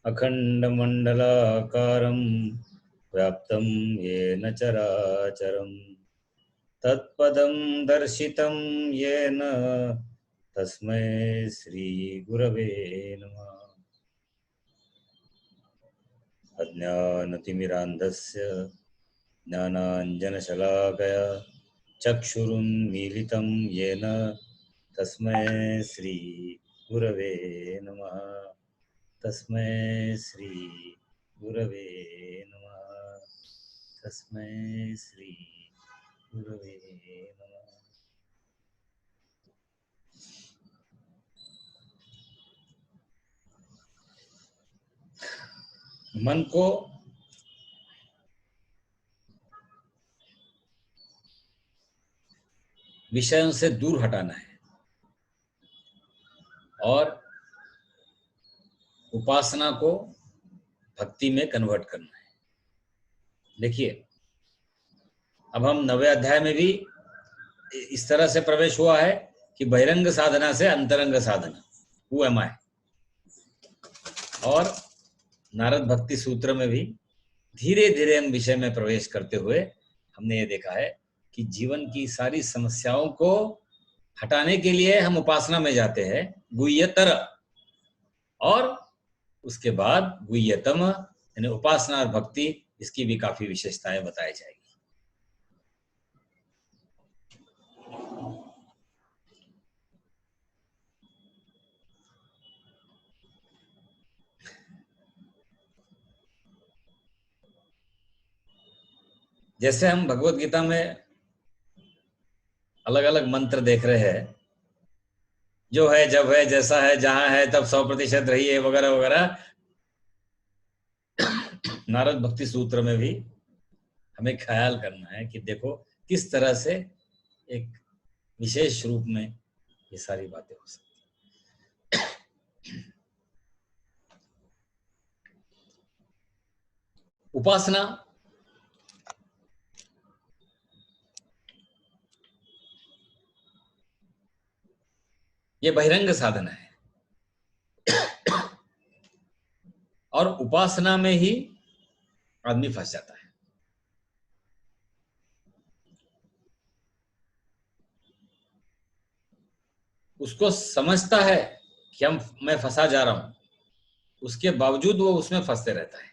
अखण्डमण्डलाकारं व्याप्तं येन चराचरं तत्पदं दर्शितं येन तस्मै श्रीगुरवे नमः। अज्ञानतिमिरान्धस्य ज्ञानाञ्जनशलाकया चक्षुरुन्मीलितं येन तस्मै श्रीगुरवे नमः। तस्मै श्रीगुरवे नमः। तस्मै श्रीगुरवे नमः। मन को विषयों से दूर हटाना है और उपासना को भक्ति में कन्वर्ट करना है। देखिए, अब हम 9वें अध्याय में भी इस तरह से प्रवेश हुआ है कि बहिरंग साधना से अंतरंग साधना, हु एम आई। और नारद भक्ति सूत्र में भी धीरे धीरे हम विषय में प्रवेश करते हुए हमने ये देखा है कि जीवन की सारी समस्याओं को हटाने के लिए हम उपासना में जाते हैं, गुह्यतर, और उसके बाद गुह्यतम, यानी उपासना और भक्ति, इसकी भी काफी विशेषताएं बताई जाएगी। जैसे हम भगवत गीता में अलग अलग मंत्र देख रहे हैं, जो है, जब है, जैसा है, जहां है तब 100% रही है, वगैरह वगैरह। नारद भक्ति सूत्र में भी हमें ख्याल करना है कि देखो किस तरह से एक विशेष रूप में ये सारी बातें हो सकती हैं। उपासना ये बहिरंग साधना है और उपासना में ही आदमी फंस जाता है। उसको समझता है कि मैं फंसा जा रहा हूं, उसके बावजूद वो उसमें फंसते रहता है।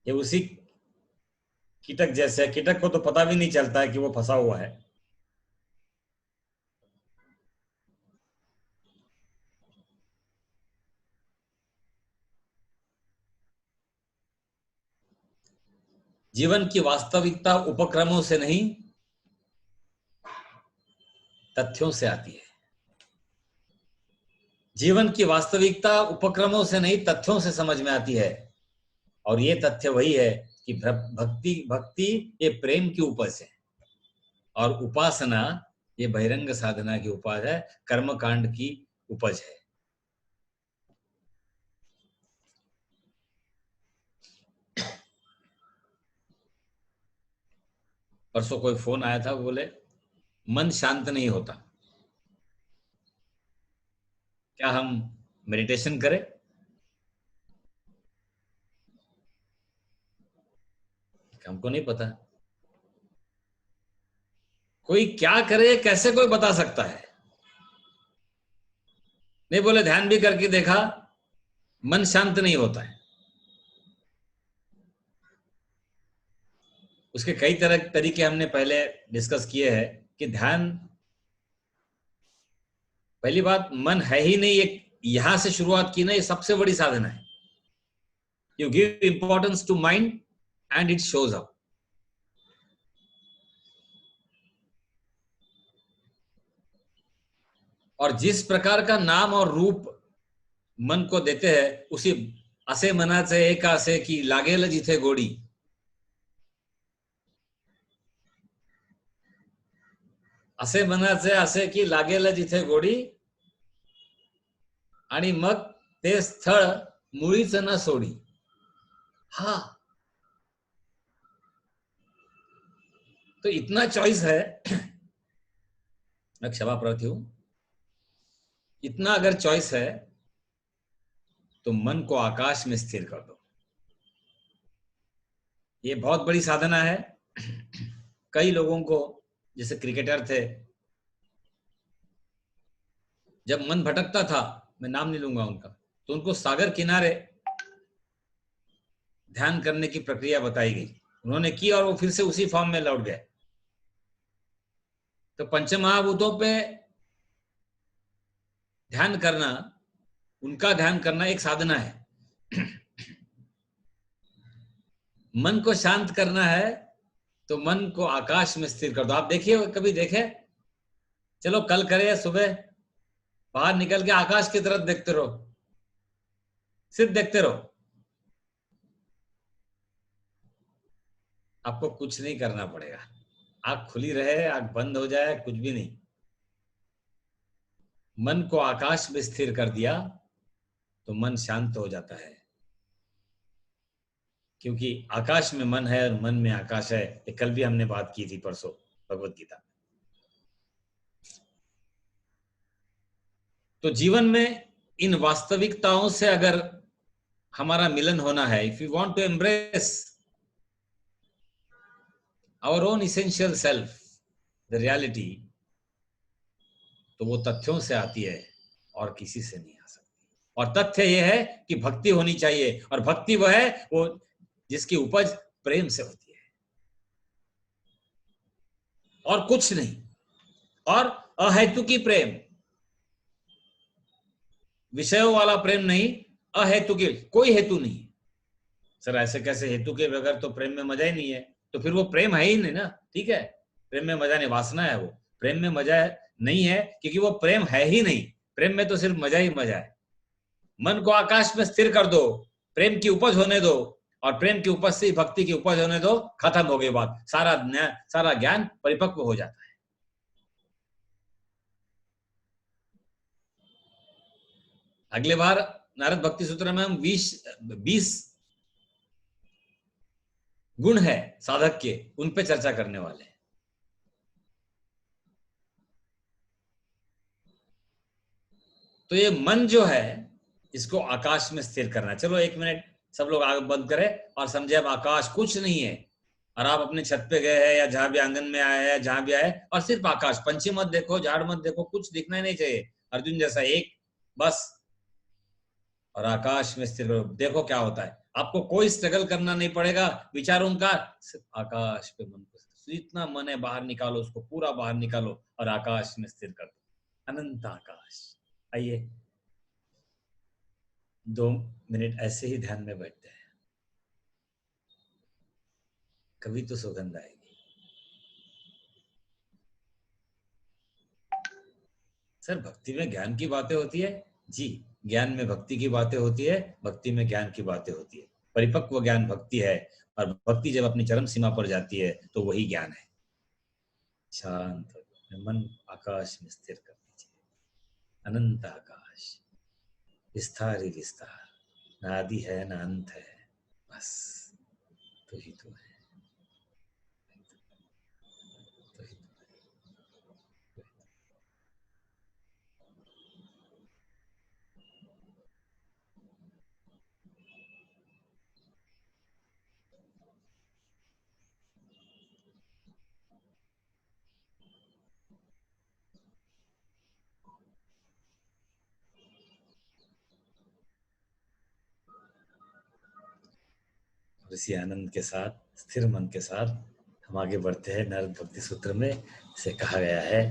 ये उसी कीटक जैसे, कीटक को तो पता भी नहीं चलता है कि वो फंसा हुआ है। जीवन की वास्तविकता उपक्रमों से नहीं, तथ्यों से आती है। जीवन की वास्तविकता उपक्रमों से नहीं, तथ्यों से समझ में आती है। और ये तथ्य वही है कि भक्ति ये प्रेम की उपज है और उपासना ये बहिरंग साधना की उपज है, कर्म कांड की उपज है। परसों कोई फोन आया था, बोले मन शांत नहीं होता, क्या हम मेडिटेशन करें? हमको नहीं पता कोई क्या करे, कैसे कोई बता सकता है? नहीं, बोले ध्यान भी करके देखा, मन शांत नहीं होता है। उसके कई तरह तरीके हमने पहले डिस्कस किए हैं कि ध्यान, पहली बात, मन है ही नहीं, एक यहां से शुरुआत की ना, ये सबसे बड़ी साधना है। You give importance to mind and it shows up. और जिस प्रकार का नाम और रूप मन को देते हैं, उसी असे मनाचे एक असे की लागेल जिथे गोडी, असे मनाचे असे की लागेल जिथे गोडी, आणि मग ते स्थळ मुळीच न सोडी। हा, तो इतना चॉइस है, मैं क्षमा प्रार्थी हूं, इतना अगर चॉइस है तो मन को आकाश में स्थिर कर दो। ये बहुत बड़ी साधना है। कई लोगों को, जैसे क्रिकेटर थे, जब मन भटकता था, मैं नाम नहीं लूंगा उनका, तो उनको सागर किनारे ध्यान करने की प्रक्रिया बताई गई, उन्होंने की और वो फिर से उसी फॉर्म में लौट गए। तो पंचमहाभूतों पे ध्यान करना, उनका ध्यान करना एक साधना है। मन को शांत करना है तो मन को आकाश में स्थिर कर दो। आप देखिए, कभी देखे, चलो कल करें या सुबह, बाहर निकल के आकाश की तरफ देखते रहो, सिर्फ देखते रहो। आपको कुछ नहीं करना पड़ेगा, आंख खुली रहे, आंख बंद हो जाए, कुछ भी नहीं। मन को आकाश में स्थिर कर दिया तो मन शांत हो जाता है, क्योंकि आकाश में मन है और मन में आकाश है। ये कल भी हमने बात की थी, परसों भगवत गीता। तो जीवन में इन वास्तविकताओं से अगर हमारा मिलन होना है, if you want to embrace our own essential self, the reality, तो वो तथ्यों से आती है और किसी से नहीं आ सकती। और तथ्य ये है कि भक्ति होनी चाहिए, और भक्ति वो है वो जिसकी उपज प्रेम से होती है, और कुछ नहीं। और अहेतुकी प्रेम, विषयों वाला प्रेम नहीं, अहेतुकी, कोई हेतु नहीं। सर ऐसे कैसे, हेतु के बगैर तो प्रेम में मजा ही नहीं है। तो फिर वो प्रेम है ही नहीं ना। ठीक है, प्रेम में मजा नहीं, वासना है वो। प्रेम में मजा नहीं है क्योंकि वो प्रेम है ही नहीं। प्रेम में तो सिर्फ मजा ही मजा है। मन को आकाश में स्थिर कर दो, प्रेम की उपज होने दो, और प्रेम की उपज से भक्ति की उपज होने दो। खत्म हो गई बात, सारा ज्ञान परिपक्व हो जाता है। अगले बार नारद भक्ति सूत्र में हम 20 गुण है साधक के, उन पे चर्चा करने वाले हैं। तो ये मन जो है, इसको आकाश में स्थिर करना। चलो 1 मिनट सब लोग आग बंद करें और समझे अब आकाश कुछ नहीं है, और आप अपने छत पे गए हैं या जहां भी आंगन में आए हैं, जहां भी आए, और सिर्फ आकाश, पंछी मत देखो, झाड़ मत देखो, कुछ दिखना ही नहीं चाहिए। अर्जुन जैसा एक बस, और आकाश में स्थिर करो। देखो क्या होता है, आपको कोई स्ट्रगल करना नहीं पड़ेगा विचारों का, सिर्फ आकाश पे मन को, जितना मन है बाहर निकालो, उसको पूरा बाहर निकालो और आकाश में स्थिर कर दो। अनंत आकाश। आइए 2 मिनट ऐसे ही ध्यान में बैठते हैं, कभी तो सुगंध आएगी। सर भक्ति में ज्ञान की बातें होती है जी, ज्ञान में भक्ति की बातें होती है, भक्ति में ज्ञान की बातें होती है। परिपक्व ज्ञान भक्ति है, और भक्ति जब अपनी चरम सीमा पर जाती है तो वही ज्ञान है। शांत मन आकाश में स्थिर कर दीजिए। अनंत आकाश, विस्तार ही विस्तार, ना आदि है ना अंत है, बस तो ही तो है। इसी आनंद के साथ, स्थिर मन के साथ हम आगे बढ़ते हैं। नारद भक्ति सूत्र में इसे कहा गया है,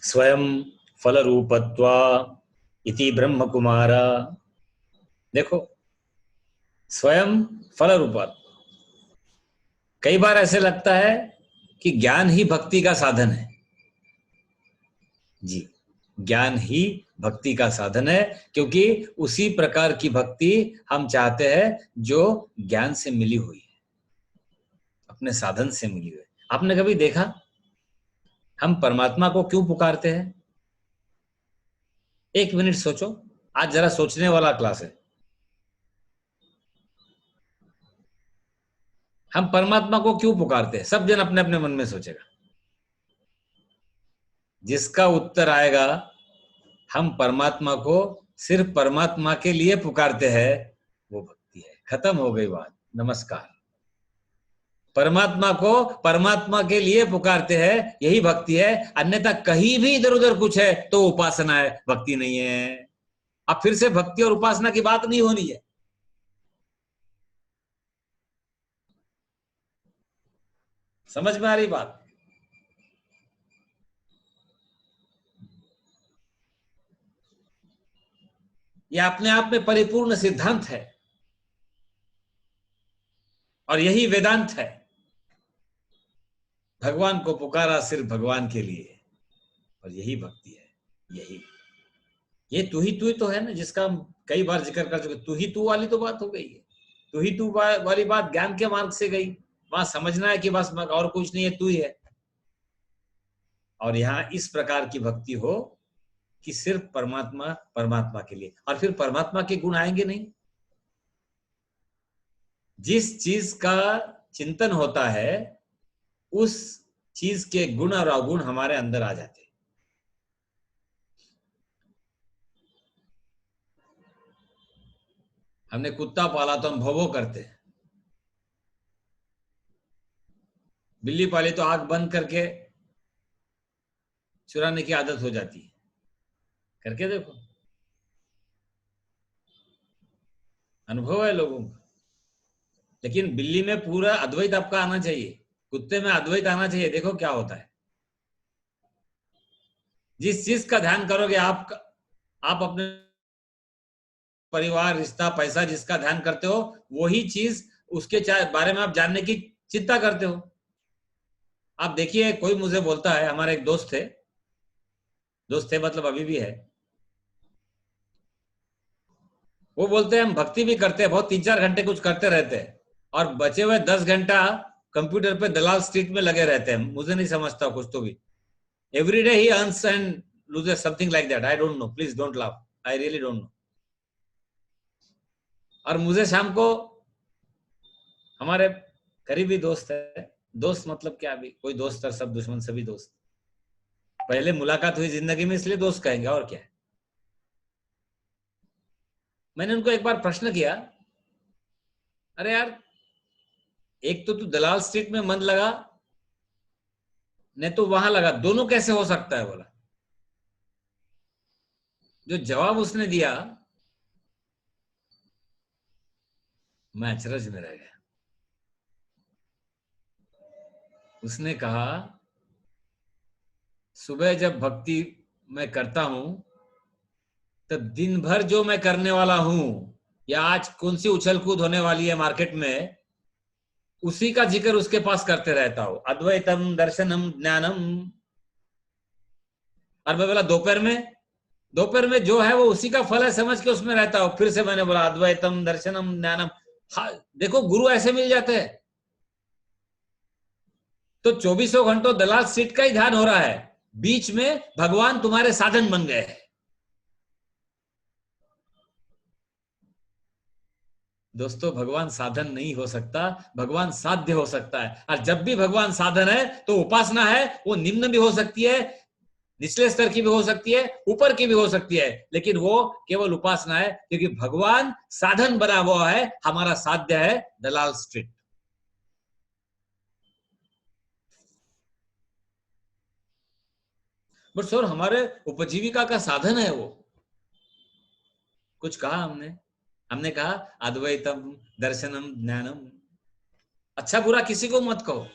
स्वयं फल रूपत्वा इति ब्रह्म कुमारा। देखो, स्वयं फल रूपत्व, कई बार ऐसे लगता है कि ज्ञान ही भक्ति का साधन है। जी, ज्ञान ही भक्ति का साधन है, क्योंकि उसी प्रकार की भक्ति हम चाहते हैं जो ज्ञान से मिली हुई है, अपने साधन से मिली हुई है। आपने कभी देखा हम परमात्मा को क्यों पुकारते हैं? 1 मिनट सोचो, आज जरा सोचने वाला क्लास है। हम परमात्मा को क्यों पुकारते हैं? सब जन अपने अपने मन में सोचेगा, जिसका उत्तर आएगा हम परमात्मा को सिर्फ परमात्मा के लिए पुकारते हैं, वो भक्ति है। खत्म हो गई बात। नमस्कार। परमात्मा को परमात्मा के लिए पुकारते हैं, यही भक्ति है। अन्यथा कहीं भी इधर उधर कुछ है तो उपासना है, भक्ति नहीं है। अब फिर से भक्ति और उपासना की बात नहीं होनी है। समझ में आ रही बात? यह अपने आप में परिपूर्ण सिद्धांत है और यही वेदांत है। भगवान को पुकारा सिर्फ भगवान के लिए, और यही भक्ति है। यही ये तू ही तो है ना, जिसका हम कई बार जिक्र कर चुके। तू ही तू वाली तो बात हो गई है। तू ही तू वाली बात ज्ञान के मार्ग से गई। वहां समझना है कि बस और कुछ नहीं है, तू ही है। और यहाँ इस प्रकार की भक्ति हो कि सिर्फ परमात्मा परमात्मा के लिए, और फिर परमात्मा के गुण आएंगे नहीं। जिस चीज का चिंतन होता है उस चीज के गुण और अवगुण हमारे अंदर आ जाते हैं। हमने कुत्ता पाला तो हम भौं करते हैं। बिल्ली पाली तो आंख बंद करके चुराने की आदत हो जाती है। करके देखो, अनुभव है लोगों का। लेकिन बिल्ली में पूरा अद्वैत आपका आना चाहिए, कुत्ते में अद्वैत आना चाहिए। देखो क्या होता है। जिस चीज का ध्यान करोगे आप अपने परिवार, रिश्ता, पैसा जिसका ध्यान करते हो, वही चीज उसके बारे में आप जानने की चिंता करते हो। आप देखिए, कोई मुझे बोलता है, हमारे एक दोस्त थे मतलब अभी भी है। वो बोलते हैं हम भक्ति भी करते हैं बहुत, 3-4 घंटे कुछ करते रहते हैं, और बचे हुए 10 घंटा कंप्यूटर पे दलाल स्ट्रीट में लगे रहते हैं। मुझे नहीं समझता कुछ तो भी। Every day he earns and loses something like that. I don't know, please don't laugh, I really don't know. और मुझे शाम को, हमारे करीबी दोस्त है, दोस्त मतलब क्या, अभी कोई दोस्त और सब दुश्मन, सभी दोस्त। पहले मुलाकात हुई जिंदगी में इसलिए दोस्त कहेंगे, और क्या है। मैंने उनको एक बार प्रश्न किया, अरे यार, एक तो तू दलाल स्ट्रीट में मन लगा, नहीं तो वहां लगा, दोनों कैसे हो सकता है? बोला। जो जवाब उसने दिया, मैं अचरज में रह गया। उसने कहा, सुबह जब भक्ति मैं करता हूं तब दिन भर जो मैं करने वाला हूं, या आज कौन सी उछल कूद होने वाली है मार्केट में, उसी का जिक्र उसके पास करते रहता हूं। अद्वैतम दर्शनम ज्ञानम। और मैं बोला दोपहर में जो है वो उसी का फल है समझ के उसमें रहता हूं। फिर से मैंने बोला अद्वैतम दर्शनम ज्ञानम। हाँ, देखो गुरु ऐसे मिल जाते हैं। तो 24 घंटों दलाल सीट का ही ध्यान हो रहा है, बीच में भगवान तुम्हारे साधन बन गए हैं। दोस्तों, भगवान साधन नहीं हो सकता, भगवान साध्य हो सकता है। और जब भी भगवान साधन है तो उपासना है, वो निम्न भी हो सकती है, निचले स्तर की भी हो सकती है, ऊपर की भी हो सकती है, लेकिन वो केवल उपासना है, क्योंकि भगवान साधन बना हुआ है, हमारा साध्य है दलाल स्ट्रीट। बट सर, हमारे उपजीविका का साधन है वो। कुछ कहा हमने? हमने कहा अद्वैतम दर्शनम ज्ञानम। अच्छा बुरा किसी को मत कहो,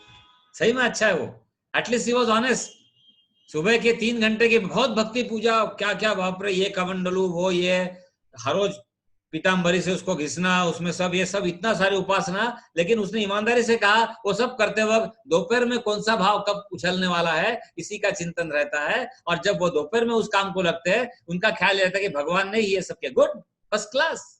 सही में अच्छा है वो। At least he was honest. सुबह के 3 घंटे की बहुत भक्ति पूजा, क्या क्या बाप रे, ये कमंडलू, वो ये, हर रोज पीताम्बरी से उसको घिसना, उसमें सब ये सब इतना सारी उपासना। लेकिन उसने ईमानदारी से कहा, वो सब करते वक्त दोपहर में कौन सा भाव कब उछलने वाला है, इसी का चिंतन रहता है। और जब वो दोपहर में उस काम को लगते हैं, उनका ख्याल रहता है कि भगवान ने ये सब किया। Good, first class.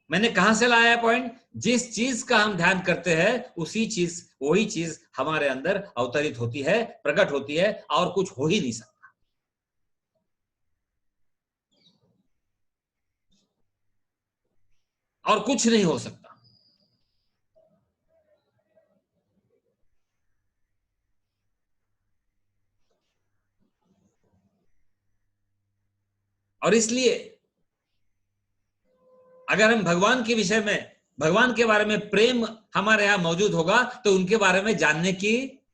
मैंने कहां से लाया पॉइंट? जिस चीज का हम ध्यान करते हैं उसी चीज, वही चीज हमारे अंदर अवतरित होती है, प्रकट होती है, और कुछ हो ही नहीं सकता। और कुछ नहीं हो सकता। और इसलिए अगर हम भगवान के विषय में, भगवान के बारे में प्रेम हमारे यहाँ मौजूद होगा तो उनके बारे में जानने की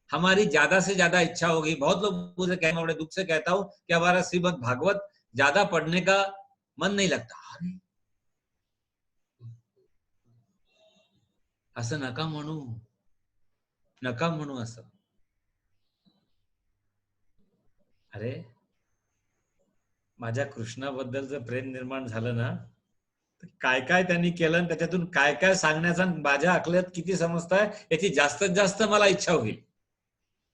हमारी ज्यादा से ज्यादा इच्छा होगी। बहुत लोग मुझे कहते हैं, बड़े दुख से कहता हूं कि हमारा श्रीमद् भागवत ज्यादा पढ़ने का मन नहीं लगता। असं नका म्हणू, नका म्हणू असं। अरे माझ्या कृष्णाबद्दलचं प्रेम निर्माण झालं ना, काय काय त्यांनी केलं आणि त्याच्यातून काय काय सांगण्याचा माझ्या अकल्यात किती समजताय याची जास्तीत जास्त मला इच्छा होईल।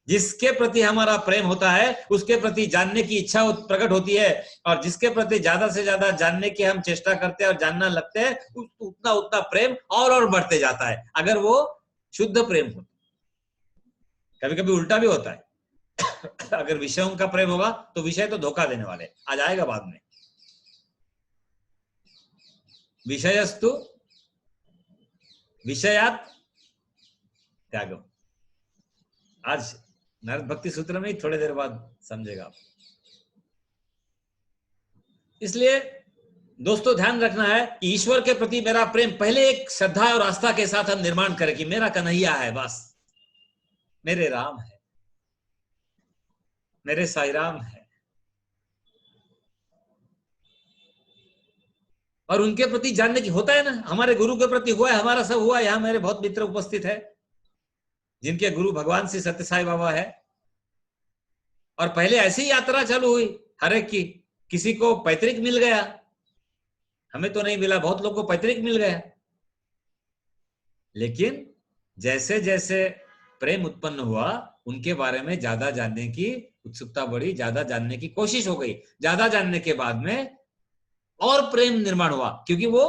जिसके प्रति हमारा प्रेम होता है उसके प्रति जानने की इच्छा प्रकट होती है, और जिसके प्रति ज्यादा से ज्यादा जानने की हम चेष्टा करते हैं और जानना लगते हैं, उतना उतना प्रेम और बढ़ते जाता है, अगर वो शुद्ध प्रेम हो। कभी कभी उल्टा भी होता है अगर विषयों का प्रेम होगा तो विषय तो धोखा देने वाले, आ जाएगा बाद में। विषयस्तु विषयात त्यागम, आज नारद भक्ति सूत्र में ही थोड़ी देर बाद समझेगा आप। इसलिए दोस्तों ध्यान रखना है कि ईश्वर के प्रति मेरा प्रेम पहले एक श्रद्धा और आस्था के साथ हम निर्माण करें कि मेरा कन्हैया है, बस मेरे राम है, मेरे साई राम है, और उनके प्रति जानने की होता है ना, हमारे गुरु के प्रति हुआ है, हमारा सब हुआ है। यहां मेरे बहुत मित्र उपस्थित है जिनके गुरु भगवान श्री सत्य साई बाबा है, और पहले ऐसी यात्रा चालू हुई हर एक की। किसी को पैतृक मिल गया, हमें तो नहीं मिला, बहुत लोगों को पैतृक मिल गया, लेकिन जैसे जैसे प्रेम उत्पन्न हुआ उनके बारे में ज्यादा जानने की उत्सुकता बढ़ी, ज्यादा जानने की कोशिश हो गई, ज्यादा जानने के बाद में और प्रेम निर्माण हुआ, क्योंकि वो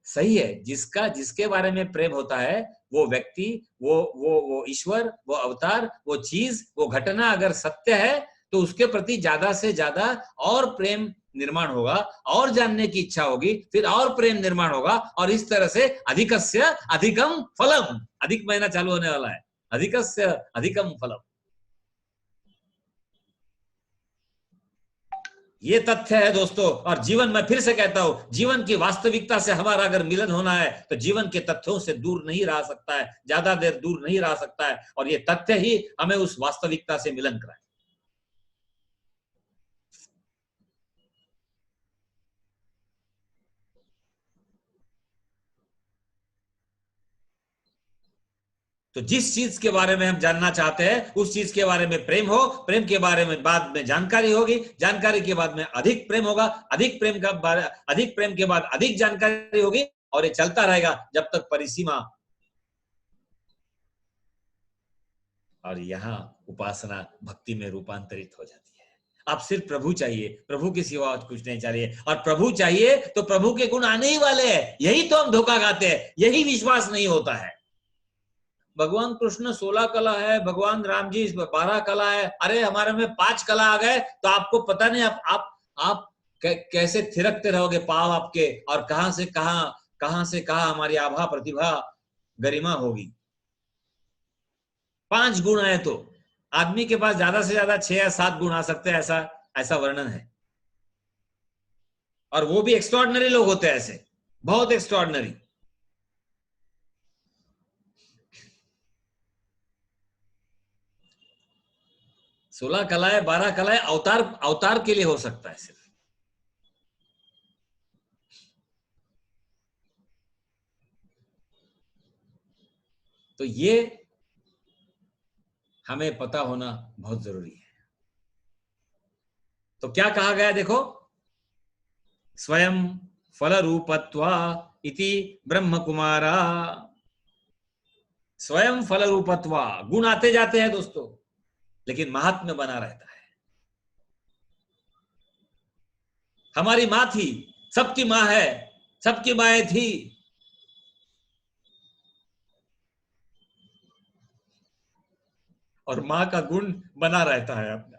सही है। जिसका जिसके बारे में प्रेम होता है वो व्यक्ति, वो ईश्वर, वो अवतार, वो चीज, वो घटना अगर सत्य है तो उसके प्रति ज्यादा से ज्यादा और प्रेम निर्माण होगा, और जानने की इच्छा होगी, फिर और प्रेम निर्माण होगा, और इस तरह से अधिकस्य अधिकम फलम, अधिक महीना चालू होने वाला है, अधिकस्य अधिकम फलम। ये तथ्य है दोस्तों। और जीवन में फिर से कहता हूं, जीवन की वास्तविकता से हमारा अगर मिलन होना है तो जीवन के तथ्यों से दूर नहीं रह सकता है, ज्यादा देर दूर नहीं रह सकता है, और ये तथ्य ही हमें उस वास्तविकता से मिलन कराए। तो जिस चीज के बारे में हम जानना चाहते हैं उस चीज के बारे में प्रेम हो, प्रेम के बारे में बाद में जानकारी होगी, जानकारी के बाद में अधिक प्रेम होगा, अधिक प्रेम के बाद अधिक जानकारी होगी, और ये चलता रहेगा जब तक परिसीमा। और यहां उपासना भक्ति में रूपांतरित हो जाती है। आप सिर्फ प्रभु चाहिए, प्रभु की सिवा कुछ नहीं चाहिए, और प्रभु चाहिए तो प्रभु के गुण आने ही वाले हैं। यही तो हम धोखा खाते हैं, यही विश्वास नहीं होता है। भगवान कृष्ण 16 कला है, भगवान राम जी 12 कला है, अरे हमारे में 5 कला आ गए तो आपको पता नहीं आप कैसे थिरकते रहोगे पाव आपके, और कहां से कहां हमारी आभा प्रतिभा गरिमा होगी। 5 गुण आए तो आदमी के पास ज्यादा से ज्यादा 6 या 7 गुण आ सकते हैं, ऐसा वर्णन है। और वो भी एक्स्ट्रॉर्डिनरी लोग होते हैं, ऐसे बहुत एक्स्ट्रॉर्डिनरी। सोलह कलाएं 12 कलाएं अवतार के लिए हो सकता है सिर्फ। तो ये हमें पता होना बहुत जरूरी है। तो क्या कहा गया देखो, स्वयं फल रूपत्वा इति ब्रह्म कुमारा। स्वयं फल रूपत्वा, गुण आते जाते हैं दोस्तों, लेकिन महात्म्य बना रहता है। हमारी मां थी, सबकी मां है, सबकी माएं थी, और मां का गुण बना रहता है अपना।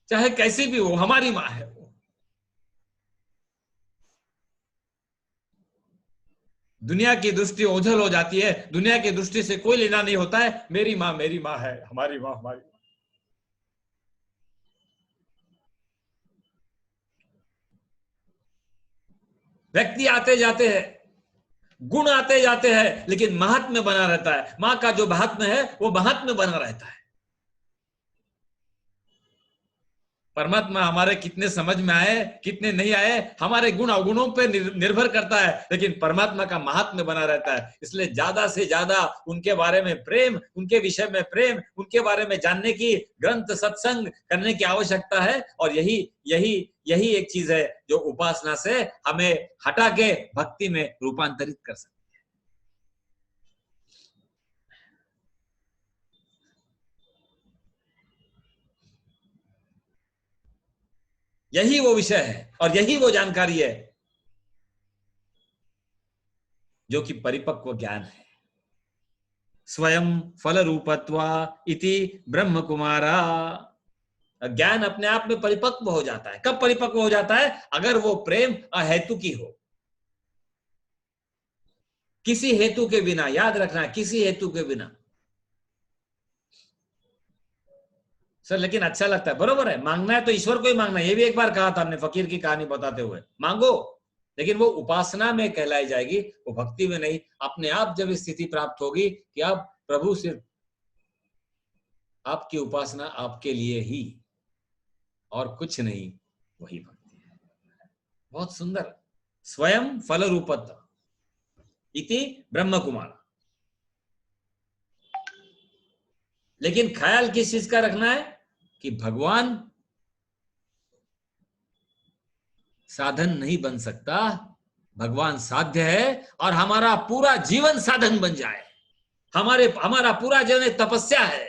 चाहे कैसी भी हो, हमारी मां है वो। दुनिया की दृष्टि ओझल हो जाती है, दुनिया की दृष्टि से कोई लेना नहीं होता है। मेरी माँ है, हमारी माँ हमारी माँ। व्यक्ति आते जाते हैं, गुण आते जाते हैं, लेकिन महात्म्य बना रहता है। माँ का जो महात्म्य है वो महात्म्य बना रहता है। परमात्मा हमारे कितने समझ में आए, कितने नहीं आए, हमारे गुण अवगुणों पर निर्भर करता है, लेकिन परमात्मा का महात्म्य बना रहता है। इसलिए ज्यादा से ज्यादा उनके बारे में प्रेम, उनके विषय में प्रेम, उनके बारे में जानने की, ग्रंथ सत्संग करने की आवश्यकता है। और यही यही यही एक चीज है जो उपासना से हमें हटा के भक्ति में रूपांतरित कर सकती है। यही वो विषय है और यही वो जानकारी है जो कि परिपक्व ज्ञान है। स्वयं फल रूपत्वा इति ब्रह्म कुमारा। ज्ञान अपने आप में परिपक्व हो जाता है। कब परिपक्व हो जाता है? अगर वो प्रेम अहेतु की हो, किसी हेतु के बिना। याद रखना, किसी हेतु के बिना। सर लेकिन अच्छा लगता है, बरोबर है, मांगना है तो ईश्वर को ही मांगना है। ये भी एक बार कहा था हमने फकीर की कहानी बताते हुए, मांगो, लेकिन वो उपासना में कहलाई जाएगी, वो भक्ति में नहीं। अपने आप जब स्थिति प्राप्त होगी कि आप प्रभु सिर्फ आपकी उपासना आपके लिए ही और कुछ नहीं, वही भक्ति है। बहुत सुंदर। स्वयं फल रूपत्व इति ब्रह्म कुमार। लेकिन ख्याल किस चीज का रखना है कि भगवान साधन नहीं बन सकता, भगवान साध्य है। और हमारा पूरा जीवन साधन बन जाए। हमारा पूरा जीवन एक तपस्या है।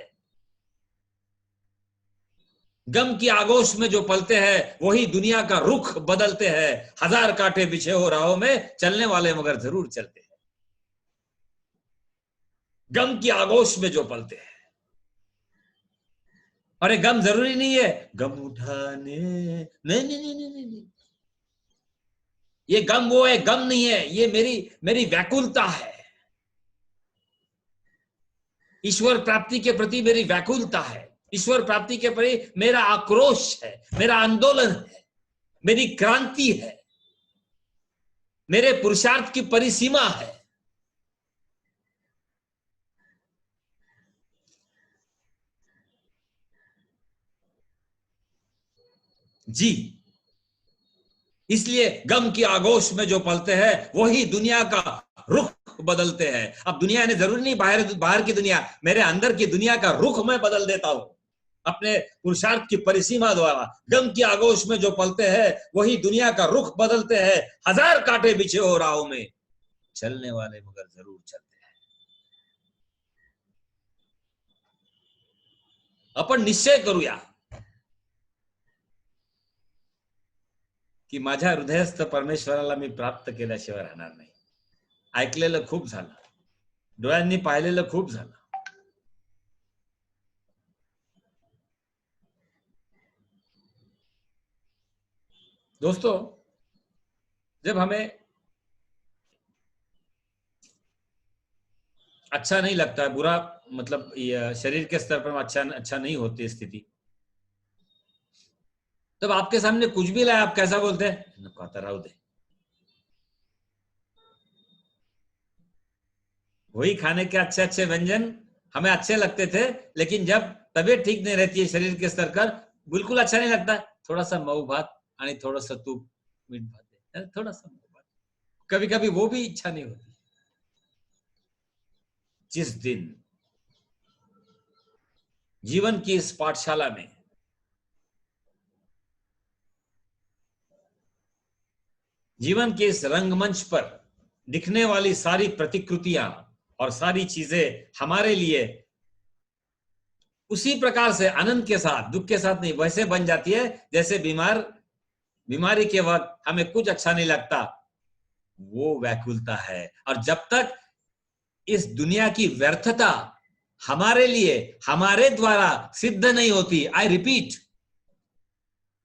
गम की आगोश में जो पलते हैं वही दुनिया का रुख बदलते हैं। हजार कांटे बिछे हो राहों में, चलने वाले मगर जरूर चलते हैं। गम की आगोश में जो पलते हैं। अरे गम जरूरी नहीं है गम उठाने, नहीं नहीं नहीं नहीं नहीं, नहीं। ये गम वो है, गम नहीं है, ये मेरी व्याकुलता है। ईश्वर प्राप्ति के प्रति मेरी व्याकुलता है। ईश्वर प्राप्ति के प्रति मेरा आक्रोश है, मेरा आंदोलन है, मेरी क्रांति है, मेरे पुरुषार्थ की परिसीमा है। जी, इसलिए गम की आगोश में जो पलते हैं वही दुनिया का रुख बदलते हैं। अब दुनिया ने जरूरी नहीं बाहर की दुनिया, मेरे अंदर की दुनिया का रुख मैं बदल देता हूं अपने पुरुषार्थ की परिसीमा द्वारा। गम की आगोश में जो पलते हैं वही दुनिया का रुख बदलते हैं। हजार कांटे बिछे हो राहों में, चलने वाले मगर जरूर चलते हैं। आपण निश्चय करूया की माझ्या हृदयस्थ परमेश्वराला मी प्राप्त केल्याशिवाय राहणार नाही। ऐकलेलं खूप झालं, डोळ्यांनी पाहिलेलं खूप झालं। दोस्तों, जब हमें अच्छा नहीं लगता है, बुरा मतलब शरीर के स्तर पर अच्छा नहीं होती स्थिति, तब आपके सामने कुछ भी लाए, आप कैसा बोलते हैं? नको आता, राहू दे। वही खाने के अच्छे अच्छे व्यंजन हमें अच्छे लगते थे, लेकिन जब तबीयत ठीक नहीं रहती है शरीर के स्तर पर, बिल्कुल अच्छा नहीं लगता। थोड़ा सा मऊ भात और थोड़ा सा तूप मीठ भात, थोड़ा सा मऊ भात, कभी कभी वो भी इच्छा नहीं होती। जिस दिन जीवन की इस पाठशाला में जीवन के इस रंगमंच पर दिखने वाली सारी प्रतिकृतियां और सारी चीजें हमारे लिए उसी प्रकार से आनंद के साथ, दुख के साथ नहीं, वैसे बन जाती है जैसे बीमारी के वक्त हमें कुछ अच्छा नहीं लगता, वो व्याकुलता है। और जब तक इस दुनिया की व्यर्थता हमारे लिए, हमारे द्वारा सिद्ध नहीं होती, आई रिपीट,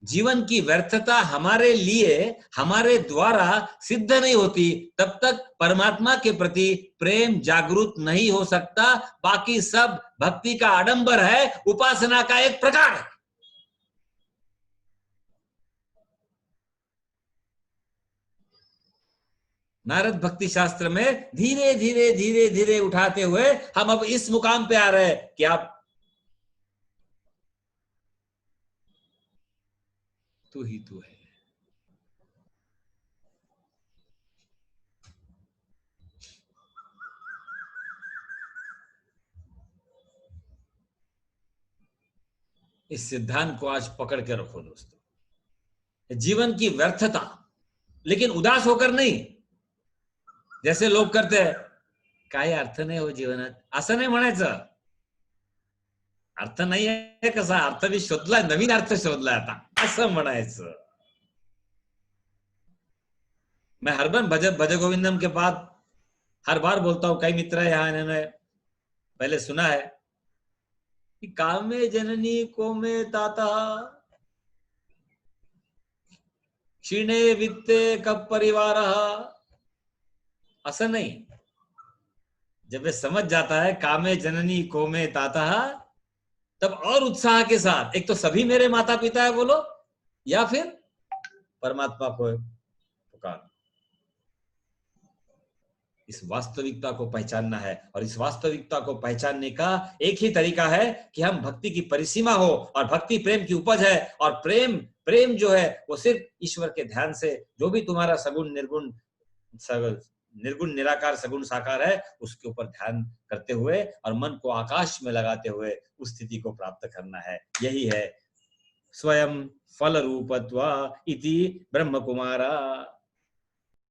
जीवन की व्यर्थता हमारे लिए, हमारे द्वारा सिद्ध नहीं होती, तब तक परमात्मा के प्रति प्रेम जागृत नहीं हो सकता। बाकी सब भक्ति का आडंबर है, उपासना का एक प्रकार है। नारद भक्ति शास्त्र में धीरे धीरे धीरे धीरे उठाते हुए हम अब इस मुकाम पे आ रहे हैं कि आप तू ही तू है। इस सिद्धांत को आज पकड़ के रखो दोस्तों। जीवन की व्यर्थता, लेकिन उदास होकर नहीं, जैसे लोग करते हैं, काही अर्थ नाही हो जीवनात, असं नाही म्हणायचं। अर्थ नाही आहे कसा, अर्थ मी शोधलाय, नवीन अर्थ शोधलाय आता, असं म्हणायचं। मैं हर बार भज गोविंदम के बाद हर बार बोलता हूं, कई मित्र है यहाँ, इन्होंने पहले सुना है कि कामे जननी कोमे ताता क्षीणे वित्ते कब परिवार। असं नहीं, जब वे समझ जाता है कामे जननी कोमे ताता, तब और उत्साह के साथ, एक तो सभी मेरे माता पिता है बोलो, या फिर परमात्मा को पुकार। इस वास्तविकता को पहचानना है, और इस वास्तविकता को पहचानने का एक ही तरीका है कि हम भक्ति की परिसीमा हो, और भक्ति प्रेम की उपज है, और प्रेम प्रेम जो है वो सिर्फ ईश्वर के ध्यान से, जो भी तुम्हारा सगुण निर्गुण निर्गुण निराकार सगुण साकार है, उसके ऊपर ध्यान करते हुए और मन को आकाश में लगाते हुए उस स्थिति को प्राप्त करना है। यही है स्वयं फल रूपत्वा इति ब्रह्म कुमारा।